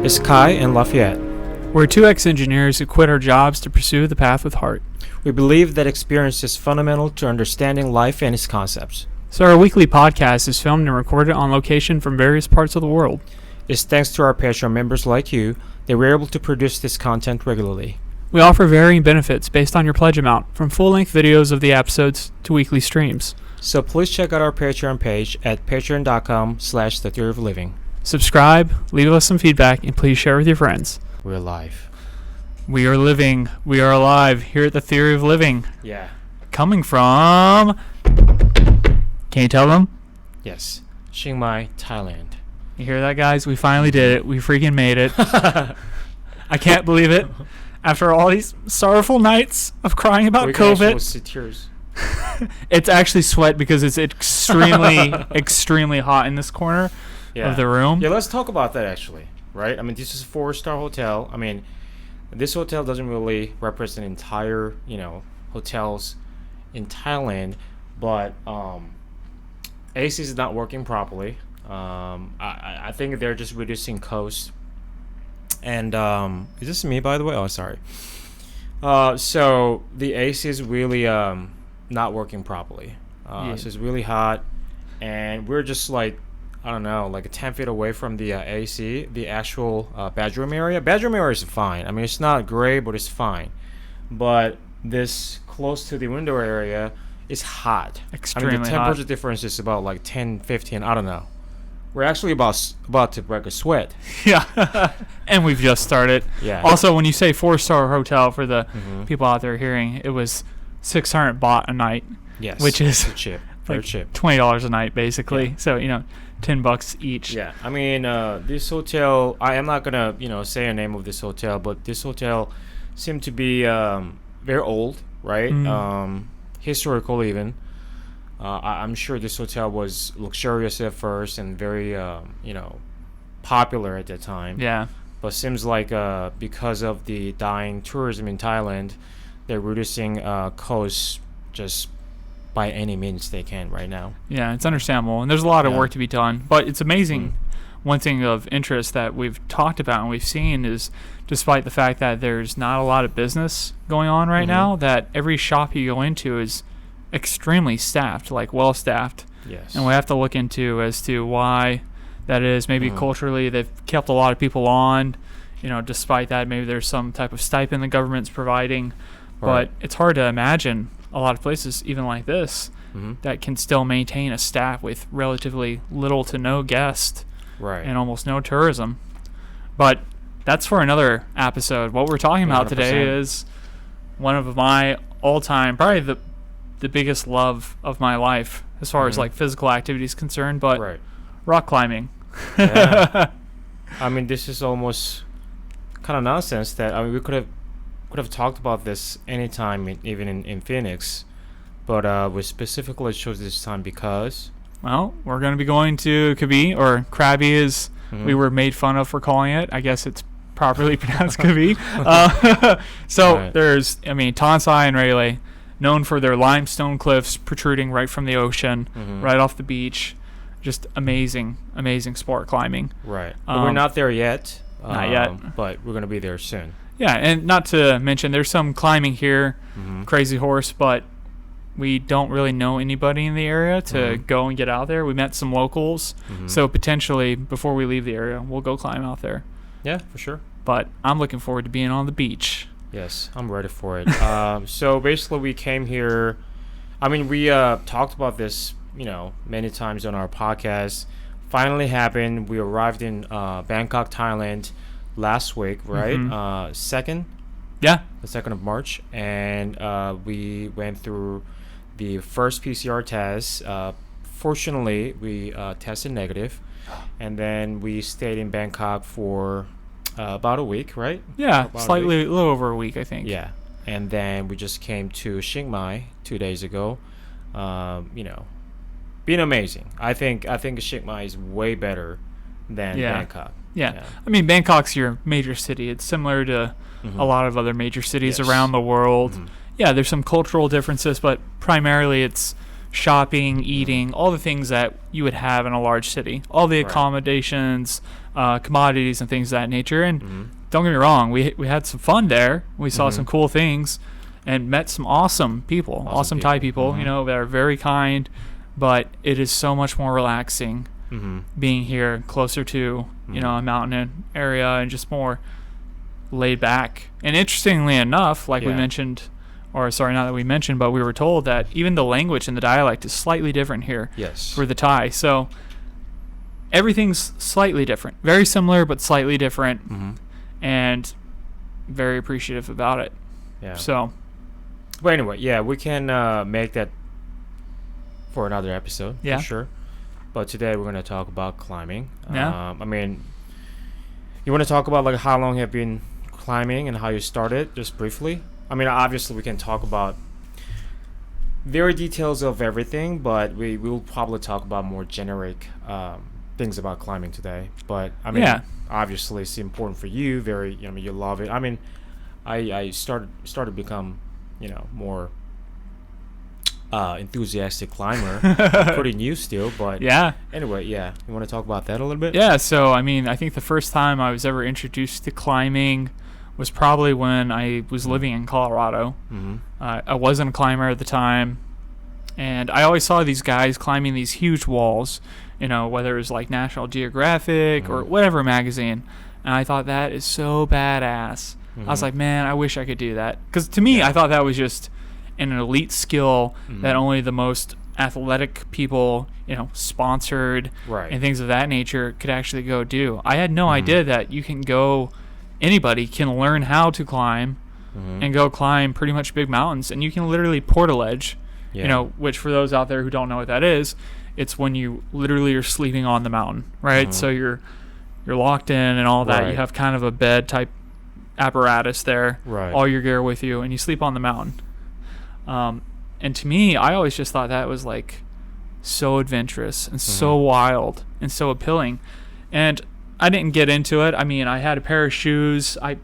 is Kai and Lafayette. We're two ex-engineers who quit our jobs to pursue the path with heart. We believe that experience is fundamental to understanding life and its concepts. So our weekly podcast is filmed and recorded on location from various parts of the world. It's thanks to our Patreon members like you that we're able to produce this content regularly. We offer varying benefits based on your pledge amount, from full-length videos of the episodes to weekly streams. So please check out our Patreon page at patreon.com/thetheoryofliving. Subscribe, leave us some feedback, and please share with your friends. We're live. We are living, we are alive here at the Theory of Living. Yeah. Coming from... Can you tell them? Yes. Chiang Mai, Thailand. You hear that, guys? We finally did it. We freaking made it. I can't believe it. After all these sorrowful nights of crying about COVID. See tears. It's actually sweat because it's extremely, extremely hot in this corner of the room. Yeah, let's talk about that actually, right? I mean, this is a 4-star hotel. I mean, this hotel doesn't really represent entire, hotels in Thailand, but AC is not working properly. I think they're just reducing cost. And is this me, by the way? Oh, sorry. So the AC is really not working properly. So it's really hot, and we're just like, I don't know, like 10 feet away from the AC, the actual bedroom area. Bedroom area is fine. I mean, it's not great, but it's fine. But this close to the window area is hot. Extremely the temperature difference is about like 10, 15, I don't know. We're actually about to break a sweat. Yeah. And we've just started. Yeah. Also, when you say 4-star hotel, for the people out there hearing, it was 600 baht a night. Yes. Which is cheap. Very like cheap. $20 a night, basically. Yeah. So, $10 each. Yeah. I mean, this hotel, I am not going to, say a name of this hotel, but this hotel seemed to be very old, right? Historical even. I'm sure this hotel was luxurious at first and very, popular at that time. Yeah. But seems like because of the dying tourism in Thailand, they're reducing costs just by any means they can right now. Yeah, it's understandable. And there's a lot of work to be done. But it's amazing. One thing of interest that we've talked about and we've seen is, despite the fact that there's not a lot of business going on right now, that every shop you go into is extremely staffed, like well staffed. Yes. And we have to look into as to why that is. Maybe culturally they've kept a lot of people on, despite that maybe there's some type of stipend the government's providing. But it's hard to imagine a lot of places even like this that can still maintain a staff with relatively little to no guests and almost no tourism. But that's for another episode. What we're talking about 100%. today is one of my all-time, probably the biggest love of my life as far as like physical activity is concerned, but rock climbing. Yeah. I mean, this is almost kind of nonsense that, we could have talked about this anytime, even in Phoenix, but we specifically chose this time because... Well, we're going to be going to Krabi, or Krabi as we were made fun of for calling it. I guess it's properly pronounced Krabi. There's, Tonsai and Rayleigh, known for their limestone cliffs protruding right from the ocean, right off the beach. Just amazing, amazing sport climbing. Right. But we're not there yet. Not yet. But we're going to be there soon. Yeah, and not to mention, there's some climbing here, Crazy Horse, but we don't really know anybody in the area to go and get out there. We met some locals, so potentially before we leave the area, we'll go climb out there. Yeah, for sure. But I'm looking forward to being on the beach. Yes, I'm ready for it. So basically we came here, we talked about this, many times on our podcast. Finally happened. We arrived in Bangkok, Thailand last week, right? The 2nd of March. And we went through the first PCR test. Fortunately, we tested negative. And then we stayed in Bangkok for about a week, right? Yeah, a little over a week, I think. Yeah. And then we just came to Chiang Mai 2 days ago. Been amazing. I think Chiang Mai is way better than Bangkok. Yeah. Bangkok's your major city. It's similar to a lot of other major cities around the world. Yeah, there's some cultural differences, but primarily it's shopping, eating, all the things that you would have in a large city, all the Right. accommodations, commodities, and things of that nature. And don't get me wrong, we had some fun there. We saw some cool things and met some awesome people, awesome Thai people, you know, that are very kind. But it is so much more relaxing being here, closer to you know, a mountain area, and just more laid back. And interestingly enough, like we mentioned, or sorry, not that we mentioned, but we were told that even the language and the dialect is slightly different here for the Thai. So everything's slightly different, very similar but slightly different, and very appreciative about it. Yeah. So, but anyway, yeah, we can make that for another episode, for sure. But today we're going to talk about climbing. Yeah. I mean, you want to talk about like how long you have been climbing and how you started, just briefly? I mean, obviously we can talk about very details of everything, but we will probably talk about more generic things about climbing today. But I mean, obviously it's important for you. Very, I mean, you love it. I mean, I started to become, you know, more enthusiastic climber. Pretty new still, but anyway, you want to talk about that a little bit? Yeah, so I mean, I think the first time I was ever introduced to climbing was probably when I was living in Colorado. I wasn't a climber at the time, and I always saw these guys climbing these huge walls, you know, whether it was like National Geographic or whatever magazine, and I thought that is so badass. I was like, man, I wish I could do that, because to me I thought that was just an elite skill that only the most athletic people, you know, sponsored and things of that nature could actually go do. I had no idea that you can go, anybody can learn how to climb and go climb pretty much big mountains, and you can literally portaledge, you know, which for those out there who don't know what that is, it's when you literally are sleeping on the mountain, right? So you're locked in and all that. You have kind of a bed type apparatus there, all your gear with you, and you sleep on the mountain. And to me, I always just thought that was like so adventurous and so wild and so appealing. And I didn't get into it. I mean, I had a pair of shoes. I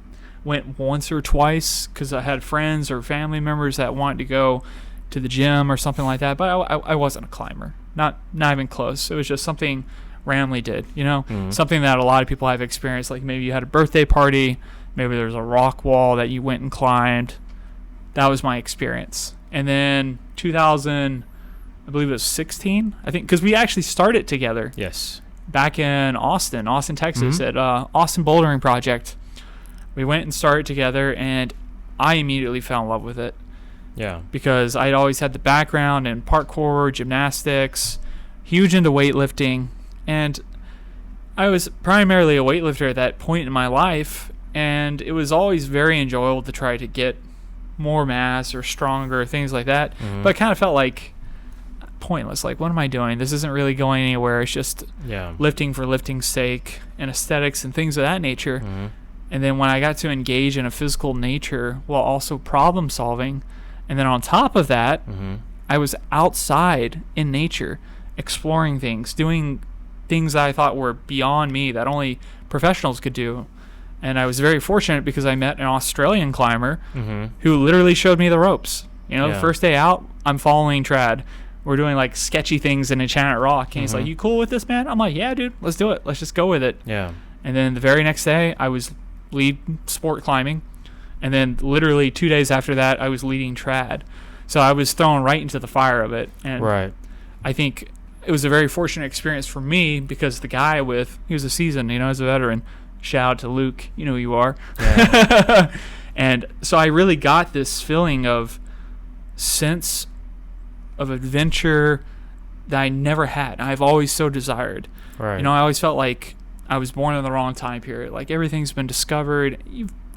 went once or twice because I had friends or family members that wanted to go to the gym or something like that. But I wasn't a climber, not even close. It was just something randomly did, you know, something that a lot of people have experienced. Like maybe you had a birthday party, maybe there's a rock wall that you went and climbed. That was my experience. And then 2000, I believe it was 16, I think, because we actually started together. Yes. Back in Austin, Texas, at Austin Bouldering Project. We went and started together, and I immediately fell in love with it. Yeah. Because I'd always had the background in parkour, gymnastics, huge into weightlifting, and I was primarily a weightlifter at that point in my life, and it was always very enjoyable to try to get more mass or stronger, things like that. But I kind of felt like pointless. Like, what am I doing? This isn't really going anywhere. It's just lifting for lifting's sake and aesthetics and things of that nature. And then when I got to engage in a physical nature while also problem solving, and then on top of that, I was outside in nature, exploring things, doing things that I thought were beyond me that only professionals could do. And I was very fortunate because I met an Australian climber who literally showed me the ropes. You know, the first day out, I'm following trad. We're doing like sketchy things in Enchanted Rock. And he's like, you cool with this, man? I'm like, yeah, dude, let's do it. Let's just go with it. Yeah. And then the very next day, I was lead sport climbing. And then literally 2 days after that, I was leading trad. So I was thrown right into the fire of it. And I think it was a very fortunate experience for me because the guy he was a seasoned, you know, as a veteran. Shout out to Luke, you know who you are. Yeah. And so I really got this feeling of sense of adventure that I never had. I've always so desired. You know, I always felt like I was born in the wrong time period. Like everything's been discovered.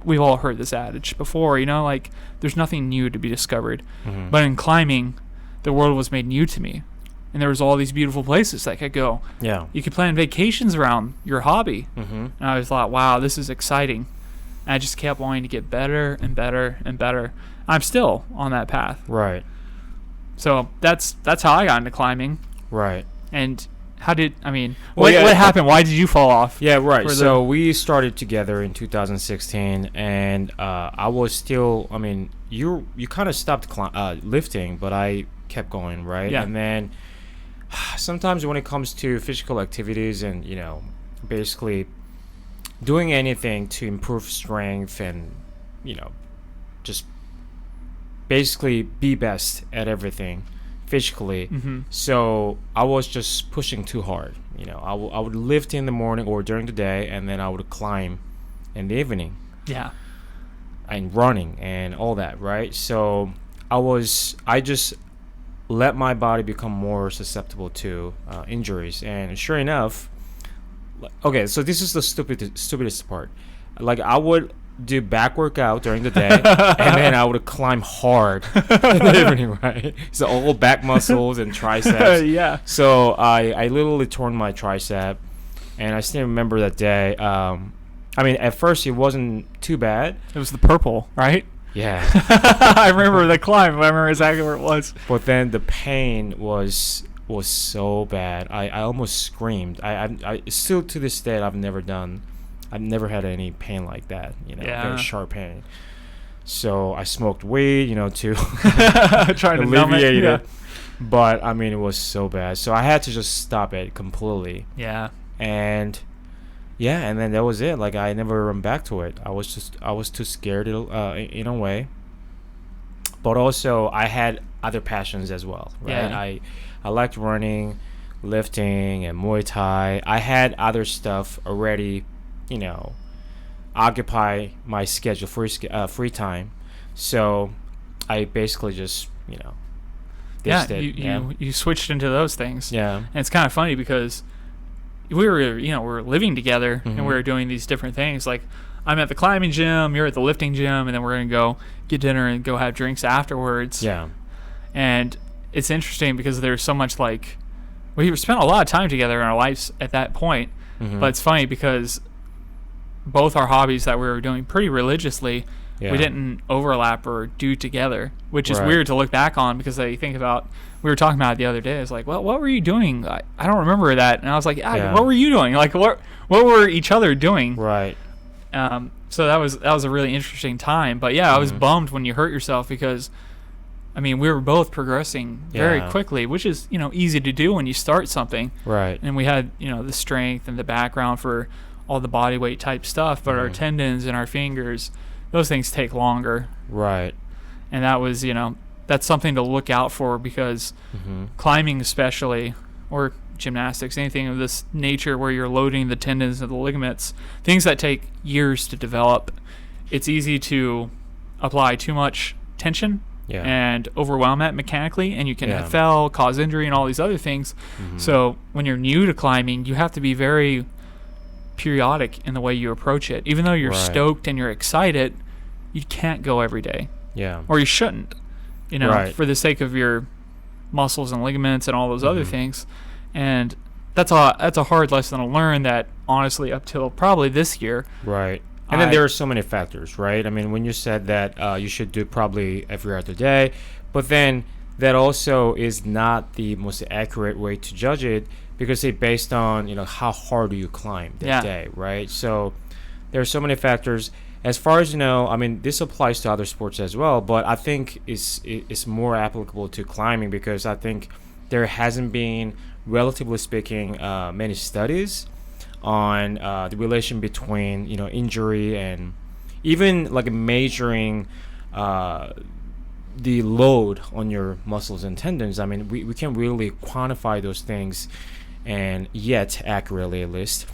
We've all heard this adage before, you know, like there's nothing new to be discovered. But in climbing, the world was made new to me. And there was all these beautiful places that I could go. Yeah. You could plan vacations around your hobby. And I always thought, wow, this is exciting. And I just kept wanting to get better and better and better. I'm still on that path. So that's how I got into climbing. And what happened? Why did you fall off? So we started together in 2016, and I was still, you kind of stopped lifting, but I kept going, right? Yeah. And then sometimes when it comes to physical activities and basically doing anything to improve strength and just basically be best at everything physically. So I was just pushing too hard. I would lift in the morning or during the day, and then I would climb in the evening. Yeah. And running and all that, right? So I just let my body become more susceptible to injuries. And sure enough, okay, so this is the stupidest part. Like, I would do back workout during the day, and then I would climb hard in the evening, right? So all back muscles and triceps. Yeah. So I literally torn my tricep, and I still remember that day. I mean, at first it wasn't too bad. It was the purple, right? Yeah. I remember the climb. I remember exactly where it was. But then the pain was so bad. I almost screamed. I still to this day I've never had any pain like that. Very sharp pain. So I smoked weed, to trying to alleviate numb it. it. But I mean, it was so bad. So I had to just stop it completely. Yeah. And then that was it. Like, I never went back to it. I was too scared in a way. But also I had other passions as well, right? Yeah. I liked running, lifting, and Muay Thai. I had other stuff already, occupy my schedule, free time. So I basically just, you switched into those things. Yeah. And it's kind of funny because we were living together, and we were doing these different things. Like, I'm at the climbing gym, you're at the lifting gym, and then we're going to go get dinner and go have drinks afterwards. Yeah. And it's interesting because there's so much, like, we spent a lot of time together in our lives at that point. But it's funny because both our hobbies that we were doing pretty religiously, we didn't overlap or do together, which is weird to look back on, because I think about, we were talking about it the other day. It's like, well, what were you doing? I don't remember that. And I was like, what were you doing? Like, what were each other doing? Right. So that was a really interesting time. But yeah, I was bummed when you hurt yourself, because I mean, we were both progressing very quickly, which is, easy to do when you start something. Right. And we had, the strength and the background for all the body weight type stuff, but our tendons and our fingers, those things take longer. Right. And that was, that's something to look out for, because climbing especially, or gymnastics, anything of this nature where you're loading the tendons and the ligaments, things that take years to develop, it's easy to apply too much tension and overwhelm it mechanically, and you can fall, cause injury, and all these other things. So when you're new to climbing, you have to be very periodic in the way you approach it. Even though you're stoked and you're excited, you can't go every day. Yeah. Or you shouldn't, for the sake of your muscles and ligaments and all those other things. And that's a hard lesson to learn, that honestly up till probably this year. Right. And then there are so many factors, right? I mean, when you said that you should do probably every other day, but then that also is not the most accurate way to judge it, because it's based on, how hard do you climb that day, right? So there are so many factors. As far as I mean, this applies to other sports as well, but I think it's more applicable to climbing, because I think there hasn't been, relatively speaking, many studies on the relation between injury and even like measuring the load on your muscles and tendons. I mean, we can't really quantify those things, and yet accurately, at least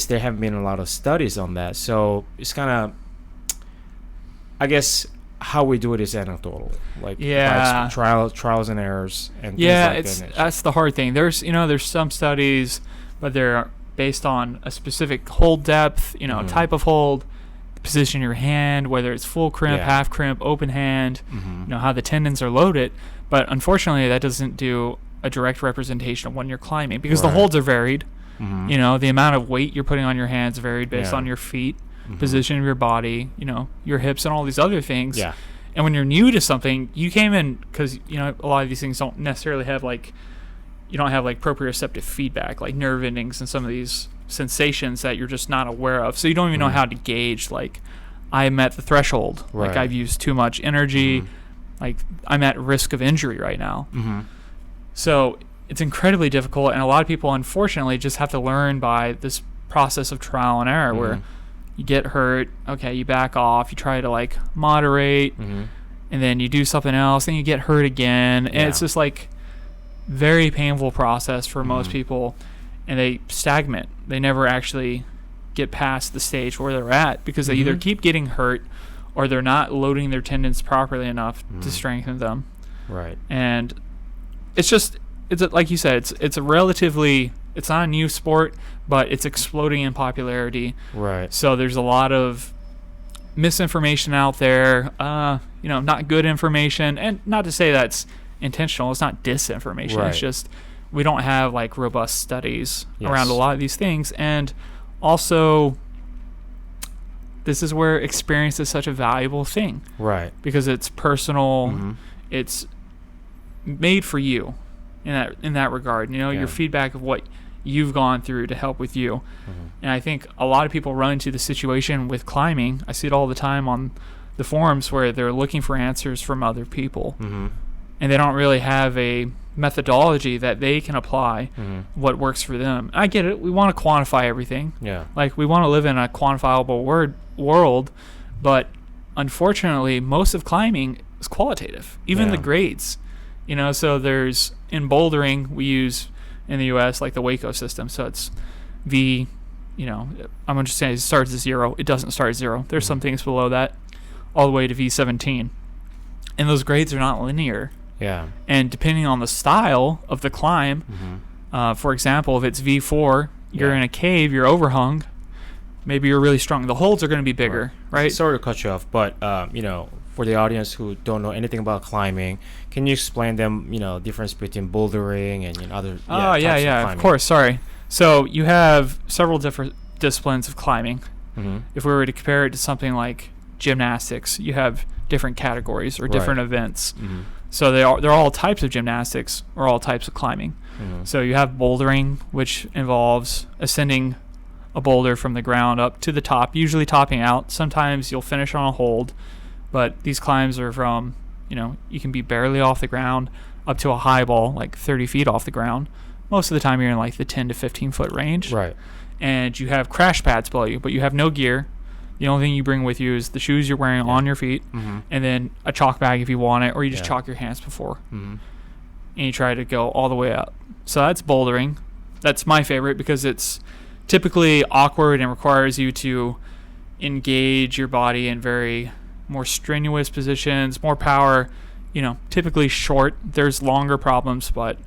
there haven't been a lot of studies on that. So it's kind of, I guess, how we do it is anecdotal, like trials and errors and things like that. That's the hard thing. There's some studies, but they're based on a specific hold depth, type of hold, position of your hand, whether it's full crimp, half crimp, open hand, how the tendons are loaded. But unfortunately, that doesn't do a direct representation of when you're climbing, because the holds are varied. The amount of weight you're putting on your hands varied based on your feet, position of your body, your hips, and all these other things. Yeah. And when you're new to something, you came in because a lot of these things don't necessarily have you don't have proprioceptive feedback, like nerve endings and some of these sensations that you're just not aware of. So you don't even know how to gauge, I'm at the threshold. Right. Like, I've used too much energy. like I'm at risk of injury right now. Mm-hmm. So it's incredibly difficult, and a lot of people unfortunately just have to learn by this process of trial and error, where you get hurt, okay, you back off, you try to like moderate, and then you do something else, then you get hurt again, and it's just like very painful process for most people, and they stagnate. They never actually get past the stage where they're at because they either keep getting hurt or they're not loading their tendons properly enough to strengthen them. Right. And it's like you said, it's a relatively, it's not a new sport, but it's exploding in popularity. Right. So there's a lot of misinformation out there, not good information, and not to say that's intentional. It's not disinformation. Right. It's just we don't have like robust studies Yes. around a lot of these things. And also, this is where experience is such a valuable thing. Right. Because it's personal. It's made for you in that regard. Your feedback of what you've gone through to help with you. And I think a lot of people run into the situation with climbing. I see it all the time on the forums where they're looking for answers from other people. And they don't really have a methodology that they can apply what works for them. I get it. We want to quantify everything. Yeah. Like, we want to live in a quantifiable world, but unfortunately, most of climbing is qualitative. Even the grades. So there's, in bouldering, we use in the U.S. like the Waco system. So it's I'm going to say it starts at 0. It doesn't start at 0. There's some things below that, all the way to V17. And those grades are not linear. Yeah. And depending on the style of the climb, for example, if it's V4, you're in a cave, you're overhung, maybe you're really strong. The holds are going to be bigger, right? Sorry to cut you off, but for the audience who don't know anything about climbing, can you explain them, difference between bouldering and other types of climbing? Of course, sorry. So you have several different disciplines of climbing. If we were to compare it to something like gymnastics, you have different categories or different events. So they're all types of gymnastics or all types of climbing. So you have bouldering, which involves ascending a boulder from the ground up to the top, usually topping out. Sometimes you'll finish on a hold, but these climbs are from, you can be barely off the ground up to a high ball, like 30 feet off the ground. Most of the time you're in like the 10 to 15 foot range. Right. And you have crash pads below you, but you have no gear. The only thing you bring with you is the shoes you're wearing on your feet, and then a chalk bag if you want it, or you just chalk your hands before. And you try to go all the way up. So that's bouldering. That's my favorite because it's typically awkward and requires you to engage your body in very more strenuous positions, more power, typically short. There's longer problems, but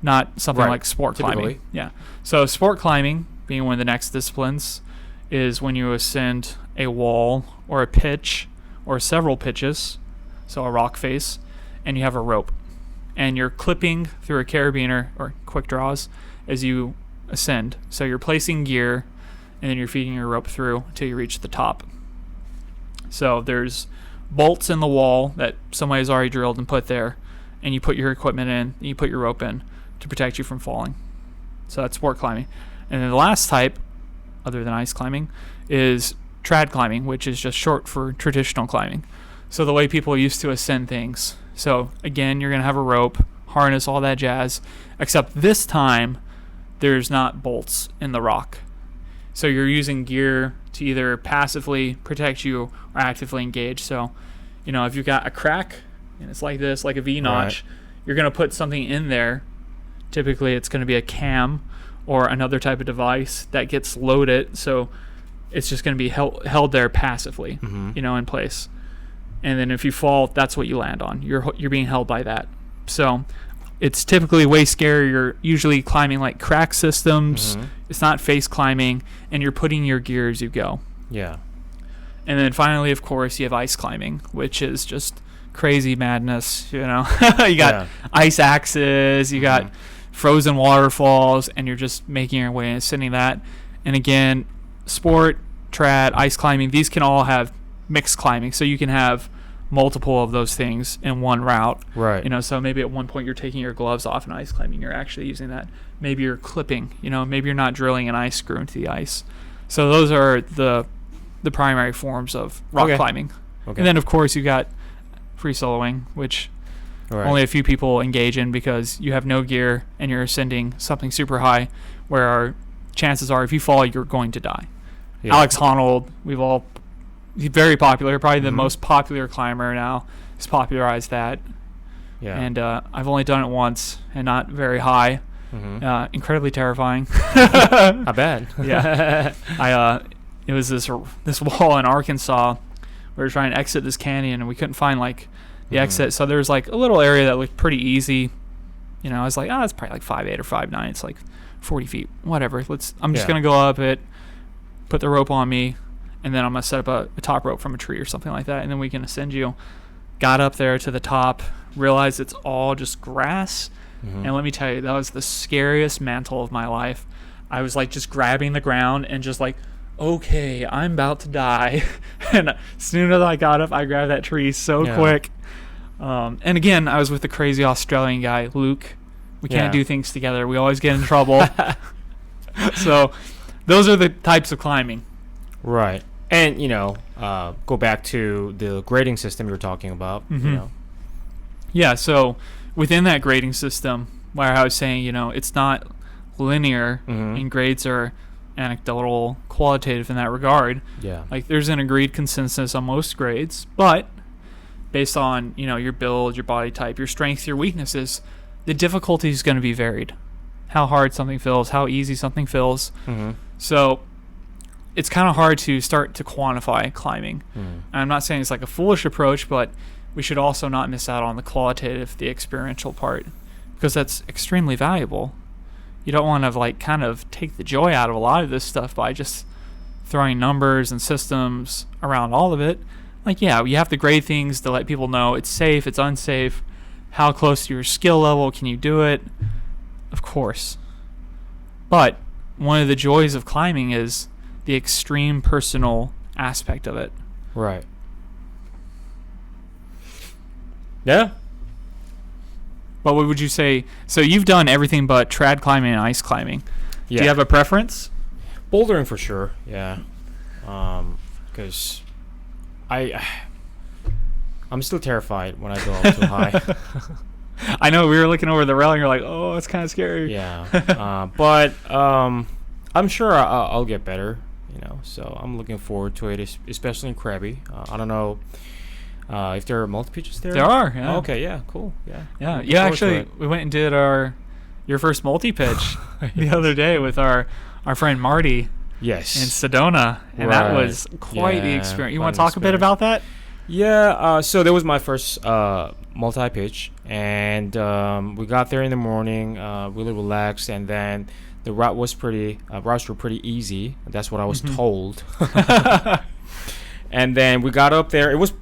not something like sport climbing. Yeah. So sport climbing, being one of the next disciplines, is when you ascend a wall or a pitch or several pitches, so a rock face, and you have a rope. And you're clipping through a carabiner or quick draws as you ascend. So you're placing gear, and then you're feeding your rope through until you reach the top. So there's bolts in the wall that somebody's already drilled and put there, and you put your equipment in, and you put your rope in to protect you from falling. So that's sport climbing. And then the last type, other than ice climbing, is trad climbing, which is just short for traditional climbing. So the way people used to ascend things. So again, you're going to have a rope, harness, all that jazz, except this time there's not bolts in the rock. So you're using gear to either passively protect you or actively engage. So, if you've got a crack and it's like this, like a V notch, you're going to put something in there. Typically it's going to be a cam or another type of device that gets loaded, so it's just going to be held there passively, in place. And then if you fall, that's what you land on. You're being held by that. So it's typically way scarier. You're usually climbing like crack systems. It's not face climbing, and you're putting your gear as you go. Yeah. And then finally, of course, you have ice climbing, which is just crazy madness. You got ice axes, you got frozen waterfalls, and you're just making your way and ascending that. And again, sport, trad, ice climbing, these can all have mixed climbing, so you can have multiple of those things in one route. Right. So maybe at one point you're taking your gloves off in ice climbing, you're actually using that. Maybe you're clipping, maybe you're not drilling an ice screw into the ice. So those are the primary forms of rock climbing. And then of course you got free soloing, which Right. only a few people engage in because you have no gear and you're ascending something super high, where chances are if you fall, you're going to die. Yeah. Alex Honold, he's very popular, probably the Mhm. most popular climber now. He's popularized that, Yeah. and I've only done it once, and not very high. Mhm. Incredibly terrifying. I bet. Yeah. It was this wall in Arkansas. We were trying to exit this canyon, and we couldn't find like the Mhm. exit. So there was like a little area that looked pretty easy. You know, I was like, it's probably like 5'8" or 5'9". It's like 40 feet, whatever. I'm just Yeah. gonna go up it, put the rope on me, and then I'm gonna set up a top rope from a tree or something like that, and then we can ascend you. Got up there to the top, realized it's all just grass, Mhm. and let me tell you, that was the scariest mantle of my life. I was like just grabbing the ground and just like, okay, I'm about to die. And as soon as I got up, I grabbed that tree so Yeah. quick. And again, I was with the crazy Australian guy, Luke. We can't Yeah. do things together. We always get in trouble. So those are the types of climbing. Right. And, go back to the grading system you were talking about. Mhm. Yeah, so within that grading system, where I was saying, it's not linear, Mhm. and grades are anecdotal, qualitative in that regard. Yeah. Like, there's an agreed consensus on most grades, but based on, your build, your body type, your strengths, your weaknesses, the difficulty is going to be varied. How hard something feels, how easy something feels. Mhm. So it's kind of hard to start to quantify climbing. Mhm. And I'm not saying it's like a foolish approach, but we should also not miss out on the qualitative, the experiential part, because that's extremely valuable. You don't want to kind of take the joy out of a lot of this stuff by just throwing numbers and systems around all of it. Like, yeah, you have to grade things to let people know it's safe, it's unsafe, how close to your skill level can you do it, of course. But one of the joys of climbing is the extreme personal aspect of it. Right. Yeah. But what would you say? So you've done everything but trad climbing and ice climbing. Yeah. Do you have a preference? Bouldering for sure. Yeah. Because I'm still terrified when I go up too high. I know we were looking over the railing. You're like, oh, it's kind of scary. Yeah. But I'm sure I'll get better. So I'm looking forward to it, especially in Krabi. I don't know if there are multi-pitches there. There are. Yeah. Oh, okay. Yeah. Cool. Yeah. Yeah. Looking Yeah. forward to Actually, it. we went and did your first multi-pitch the other day with our friend Marty Yes. in Sedona, and that Right. was quite the Yeah, experience. You quite want to an talk a bit experience. about that? Yeah, so that was my first multi-pitch, and we got there in the morning, really relaxed, and then the routes were pretty easy. That's what I was Mhm. told. And then we got up there. It was,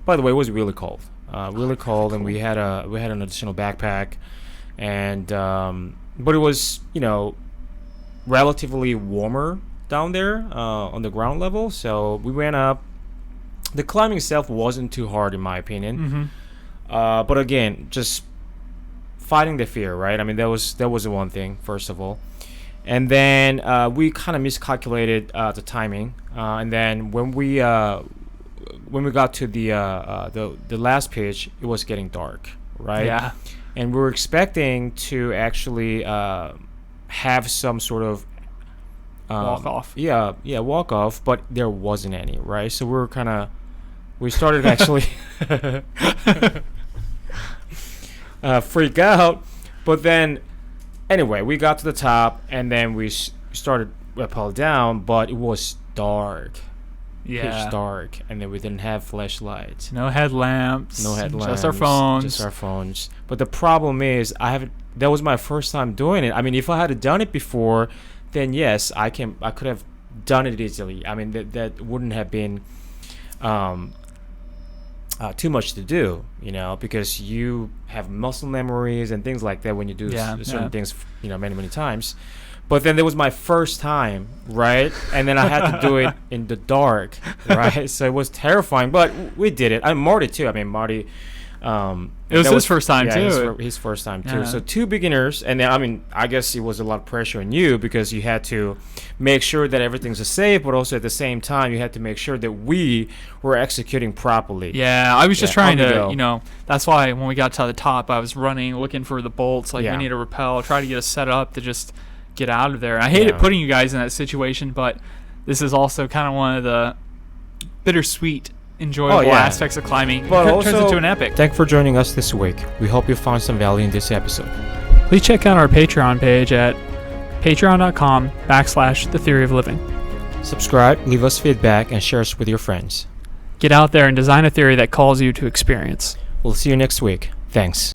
by the way, it was really cold, and we had an additional backpack, and but it was relatively warmer down there on the ground level. So we went up. The climbing itself wasn't too hard in my opinion, Mm-hmm. but again, just fighting the fear, right? I mean, that was the one thing first of all, and then we kind of miscalculated the timing, and then when we got to the last pitch, it was getting dark, right? Yeah. And we were expecting to actually have some sort of Walk off. Yeah, walk off, but there wasn't any, right? So we started actually freak out, but then anyway, we got to the top, and then we started rappel down, but it was dark, Yeah. pitch dark, and then we didn't have flashlights. No headlamps. No headlamps. Just our phones. Just our phones. But the problem is, that was my first time doing it. I mean, if I had done it before, then yes, I could have done it easily. I mean, that wouldn't have been too much to do, because you have muscle memories and things like that when you do certain things, many times. But then there was my first time, right? And then I had to do it in the dark, right? So it was terrifying, but we did it. Marty too. I mean, Marty It was his first time, yeah, too. His first time too. Yeah. So two beginners, and then, I mean, I guess it was a lot of pressure on you because you had to make sure that everything's safe, but also at the same time you had to make sure that we were executing properly. Yeah, I was just Yeah, trying on the to, go. you know, that's why when we got to the top, I was running, looking for the bolts. Like, Yeah. we need to rappel, try to get us set up to just get out of there. I hated Yeah. putting you guys in that situation, but this is also kind of one of the bittersweet, enjoyable yeah. aspects of climbing. But It also, turns into an epic. thanks for joining us this week. We hope you found some value in this episode. Please check out our Patreon page at patreon.com/The Theory of Living. Subscribe, leave us feedback, and share us with your friends. Get out there and design a theory that calls you to experience. We'll see you next week. Thanks.